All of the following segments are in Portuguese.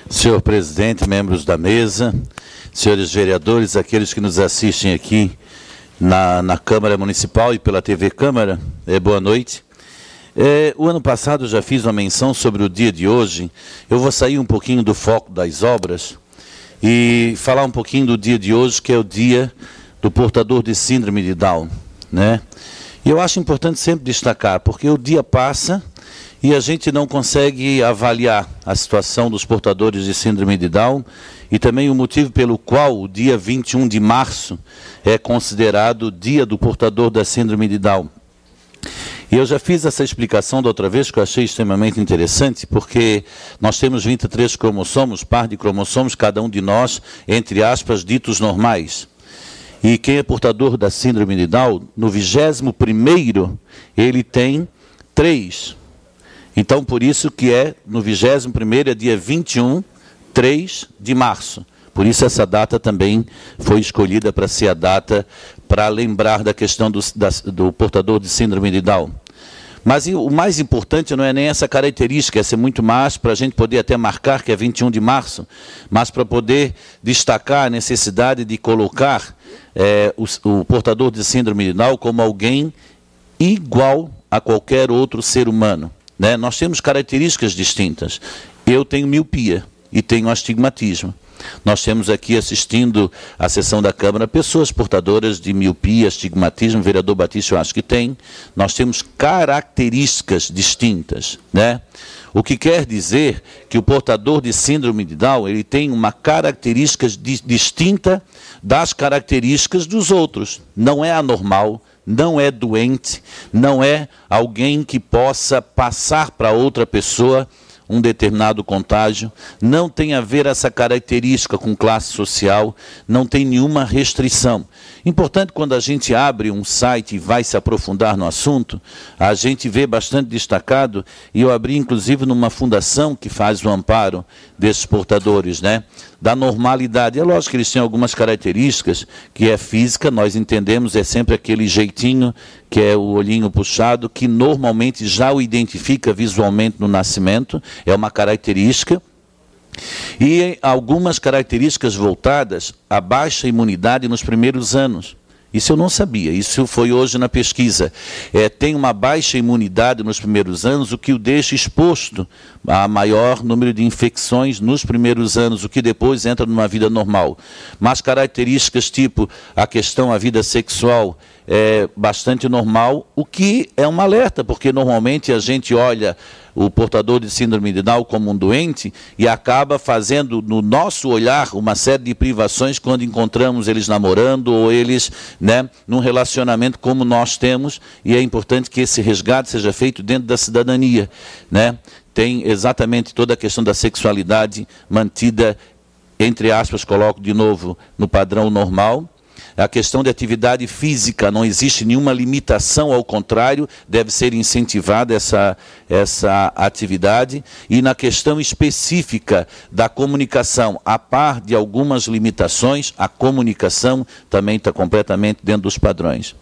Senhor presidente, membros da mesa, senhores vereadores, aqueles que nos assistem aqui na Câmara Municipal e pela TV Câmara, boa noite. O ano passado eu já fiz uma menção sobre o dia de hoje. Eu vou sair um pouquinho do foco das obras e falar um pouquinho do dia de hoje, que é o dia do portador de síndrome de Down, né? E eu acho importante sempre destacar, porque o dia passa e a gente não consegue avaliar a situação dos portadores de síndrome de Down e também o motivo pelo qual o dia 21 de março é considerado o dia do portador da síndrome de Down. E eu já fiz essa explicação da outra vez, que eu achei extremamente interessante, porque nós temos 23 cromossomos, par de cromossomos, cada um de nós, entre aspas, ditos normais. E quem é portador da síndrome de Down, no 21º, ele tem 3. Então, por isso que no 21º, é dia 21, 3 de março. Por isso essa data também foi escolhida para ser a data para lembrar da questão do portador de síndrome de Down. Mas o mais importante não é nem essa característica, essa é muito mais para a gente poder até marcar que é 21 de março, mas para poder destacar a necessidade de colocar o portador de síndrome de Down como alguém igual a qualquer outro ser humano, né? Nós temos características distintas. Eu tenho miopia e tenho astigmatismo. Nós temos aqui assistindo à sessão da Câmara pessoas portadoras de miopia, astigmatismo, o vereador Batista eu acho que tem. Nós temos características distintas, né? O que quer dizer que o portador de síndrome de Down, ele tem uma característica distinta das características dos outros. Não é anormal, não é doente, não é alguém que possa passar para outra pessoa um determinado contágio, não tem a ver essa característica com classe social, não tem nenhuma restrição. Importante, quando a gente abre um site e vai se aprofundar no assunto, a gente vê bastante destacado, e eu abri inclusive numa fundação que faz o amparo desses portadores, né, da normalidade. É lógico que eles têm algumas características, que é física, nós entendemos, é sempre aquele jeitinho, que é o olhinho puxado, que normalmente já o identifica visualmente no nascimento, é uma característica, e algumas características voltadas à baixa imunidade nos primeiros anos. Isso eu não sabia, isso foi hoje na pesquisa. Tem uma baixa imunidade nos primeiros anos, o que o deixa exposto a maior número de infecções nos primeiros anos, o que depois entra numa vida normal. Mas características tipo a questão, a vida sexual, é bastante normal, o que é um alerta, porque normalmente a gente olha o portador de síndrome de Down como um doente e acaba fazendo no nosso olhar uma série de privações quando encontramos eles namorando ou eles, né, num relacionamento como nós temos, e é importante que esse resgate seja feito dentro da cidadania, né? Tem exatamente toda a questão da sexualidade mantida, entre aspas, coloco de novo, no padrão normal. A questão de atividade física, não existe nenhuma limitação, ao contrário, deve ser incentivada essa atividade. E na questão específica da comunicação, a par de algumas limitações, a comunicação também está completamente dentro dos padrões.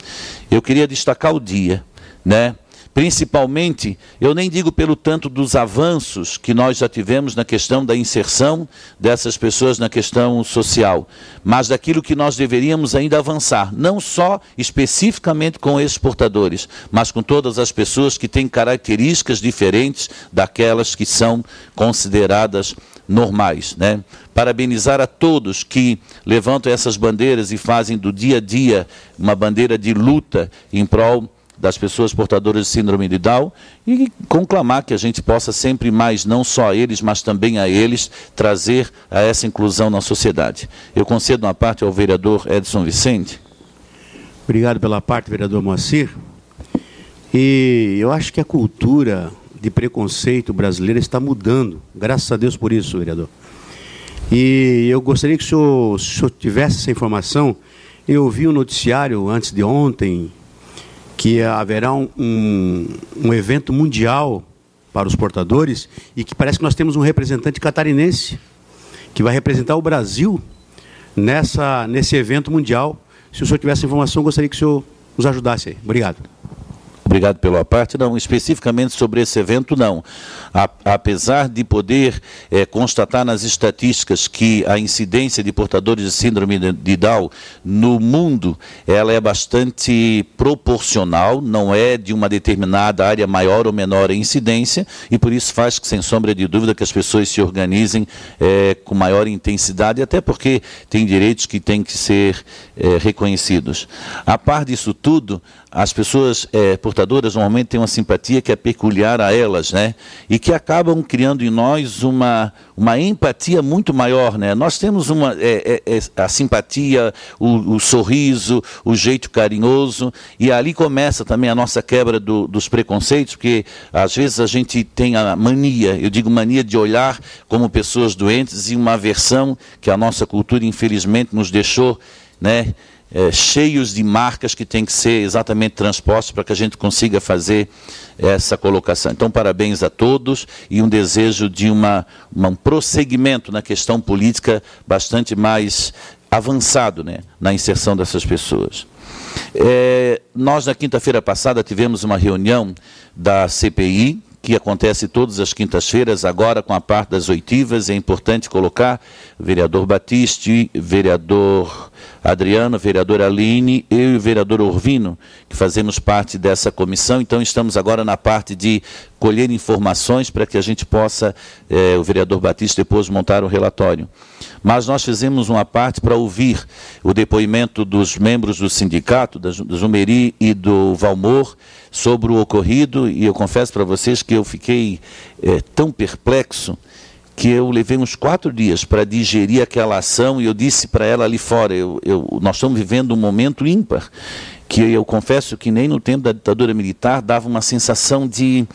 Eu queria destacar o dia, né? Principalmente, eu nem digo pelo tanto dos avanços que nós já tivemos na questão da inserção dessas pessoas na questão social, mas daquilo que nós deveríamos ainda avançar, não só especificamente com esses portadores, mas com todas as pessoas que têm características diferentes daquelas que são consideradas normais, né? Parabenizar a todos que levantam essas bandeiras e fazem do dia a dia uma bandeira de luta em prol das pessoas portadoras de síndrome de Down, e conclamar que a gente possa sempre mais, não só a eles, mas também a eles, trazer a essa inclusão na sociedade. Eu concedo uma parte ao vereador Edson Vicente. Obrigado pela parte, vereador Moacir. E eu acho que a cultura de preconceito brasileira está mudando, graças a Deus por isso, vereador. E eu gostaria que se o senhor tivesse essa informação. Eu vi um noticiário antes de ontem, que haverá um evento mundial para os portadores, e que parece que nós temos um representante catarinense que vai representar o Brasil nesse evento mundial. Se o senhor tivesse informação, gostaria que o senhor nos ajudasse aí. Obrigado. Obrigado pela parte. Não, especificamente sobre esse evento, não. Apesar de poder constatar nas estatísticas que a incidência de portadores de síndrome de Down no mundo, ela é bastante proporcional, não é de uma determinada área maior ou menor a incidência, e por isso faz que, sem sombra de dúvida, que as pessoas se organizem com maior intensidade, até porque tem direitos que têm que ser reconhecidos. A par disso tudo, as pessoas portadoras normalmente têm uma simpatia que é peculiar a elas, né? E que acabam criando em nós uma empatia muito maior, né? Nós temos a simpatia, o sorriso, o jeito carinhoso, e ali começa também a nossa quebra dos preconceitos, porque às vezes a gente tem a mania, eu digo mania de olhar como pessoas doentes, e uma aversão que a nossa cultura infelizmente nos deixou, né? Cheios de marcas que têm que ser exatamente transpostos para que a gente consiga fazer essa colocação. Então, parabéns a todos e um desejo de um prosseguimento na questão política bastante mais avançado, né, na inserção dessas pessoas. Nós, na quinta-feira passada, tivemos uma reunião da CPI, que acontece todas as quintas-feiras, agora com a parte das oitivas. É importante colocar o vereador Batiste, vereador Adriano, vereadora Aline, eu e o vereador Orvino, que fazemos parte dessa comissão. Então, estamos agora na parte de colher informações para que a gente possa, o vereador Batiste, depois montar o relatório. Mas nós fizemos uma parte para ouvir o depoimento dos membros do sindicato, do Zumeri e do Valmor, sobre o ocorrido, e eu confesso para vocês que eu fiquei tão perplexo que eu levei uns 4 dias para digerir aquela ação, e eu disse para ela ali fora, nós estamos vivendo um momento ímpar, que eu confesso que nem no tempo da ditadura militar dava uma sensação de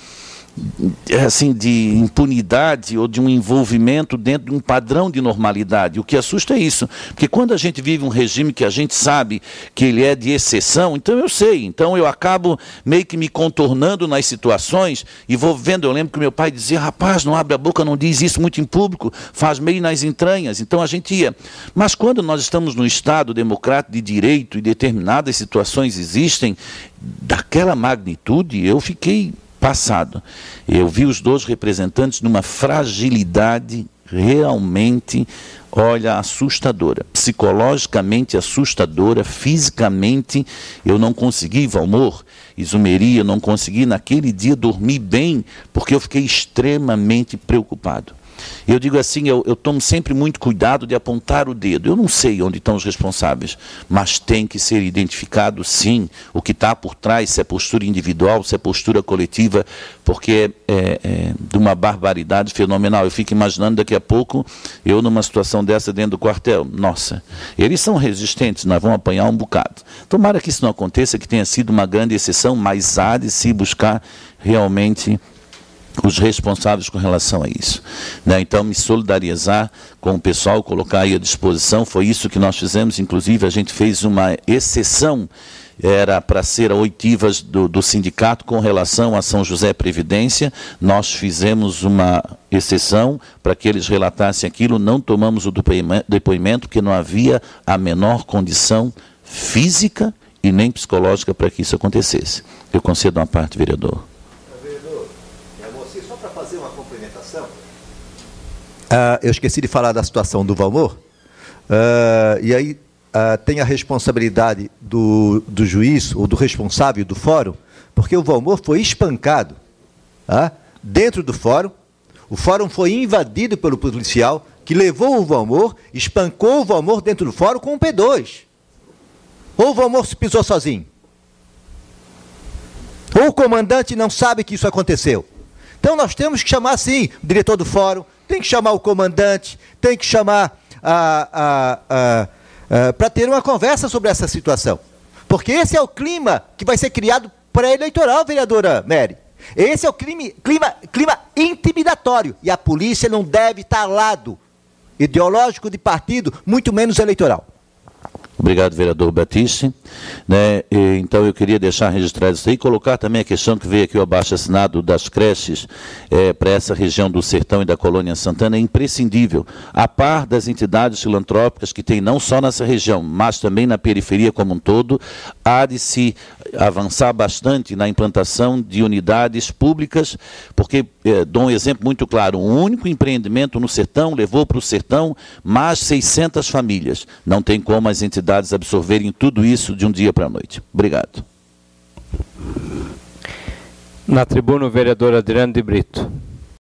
impunidade ou de um envolvimento dentro de um padrão de normalidade. O que assusta é isso, porque quando a gente vive um regime que a gente sabe que ele é de exceção, então eu sei, então eu acabo meio que me contornando nas situações e vou vendo. Eu lembro que meu pai dizia: rapaz, não abre a boca, não diz isso muito em público, faz meio nas entranhas. Então a gente ia. Mas quando nós estamos num Estado democrático de direito e determinadas situações existem daquela magnitude, eu fiquei passado. Eu vi os 2 representantes numa fragilidade realmente, olha, assustadora, psicologicamente assustadora, fisicamente. Eu não consegui, Valmor e Zumeri, eu não consegui naquele dia dormir bem, porque eu fiquei extremamente preocupado. Eu digo assim, eu tomo sempre muito cuidado de apontar o dedo. Eu não sei onde estão os responsáveis, mas tem que ser identificado, sim, o que está por trás, se é postura individual, se é postura coletiva, porque é de uma barbaridade fenomenal. Eu fico imaginando daqui a pouco, eu numa situação dessa dentro do quartel. Nossa, eles são resistentes, nós vamos apanhar um bocado. Tomara que isso não aconteça, que tenha sido uma grande exceção, mas há de se buscar realmente os responsáveis com relação a isso, né? Então, me solidarizar com o pessoal, colocar aí à disposição, foi isso que nós fizemos. Inclusive a gente fez uma exceção, era para ser a oitivas do sindicato com relação a São José Previdência. Nós fizemos uma exceção para que eles relatassem aquilo, não tomamos o depoimento, porque não havia a menor condição física e nem psicológica para que isso acontecesse. Eu concedo uma parte, vereador. Só para fazer uma complementação, eu esqueci de falar da situação do Valmor, e aí tem a responsabilidade do juiz ou do responsável do fórum, porque o Valmor foi espancado dentro do fórum. O fórum foi invadido pelo policial que levou o Valmor, espancou o Valmor dentro do fórum com um P2. Ou o Valmor se pisou sozinho, ou o comandante não sabe que isso aconteceu. Então nós temos que chamar, sim, o diretor do fórum, tem que chamar o comandante, tem que chamar para ter uma conversa sobre essa situação. Porque esse é o clima que vai ser criado pré-eleitoral, vereadora Mary. Esse é o clima intimidatório. E a polícia não deve estar ao lado ideológico de partido, muito menos eleitoral. Obrigado, vereador Batiste. Né? Então, eu queria deixar registrado isso aí, colocar também a questão que veio aqui o abaixo-assinado das creches para essa região do Sertão e da Colônia Santana, é imprescindível, a par das entidades filantrópicas que tem não só nessa região, mas também na periferia como um todo, há de se avançar bastante na implantação de unidades públicas, porque, dou um exemplo muito claro, um único empreendimento no Sertão levou para o Sertão mais 600 famílias. Não tem como as entidades absorverem tudo isso de um dia para a noite. Obrigado. Na tribuna, o vereador Adriano de Brito.